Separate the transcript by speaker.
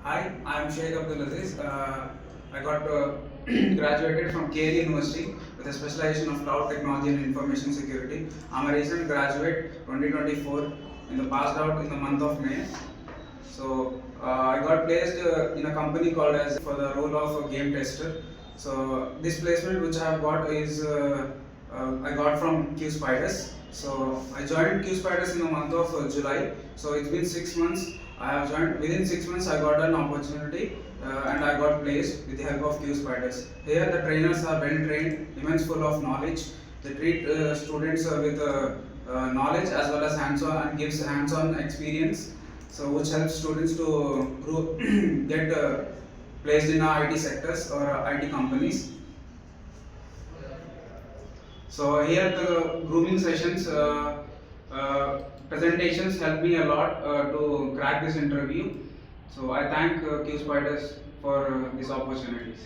Speaker 1: Hi, I am Shaik Abdul Aziz. I got graduated from KL University with a specialization of cloud technology and information security. I am a recent graduate 2024 in the passed out in the month of May. So I got placed in a company called as for the role of a game tester. So this placement which I have got is I got from QSpiders. So I joined QSpiders in the month of July. So it's been 6 months. I have joined within 6 months. I got an opportunity and I got placed with the help of QSpiders. Here the trainers are well trained, immense full of knowledge. They treat students with knowledge as well as hands-on and gives hands-on experience. So which helps students to get placed in IT sectors or IT companies. So here the grooming sessions, presentations helped me a lot to crack this interview. So I thank QSpiders for these opportunities.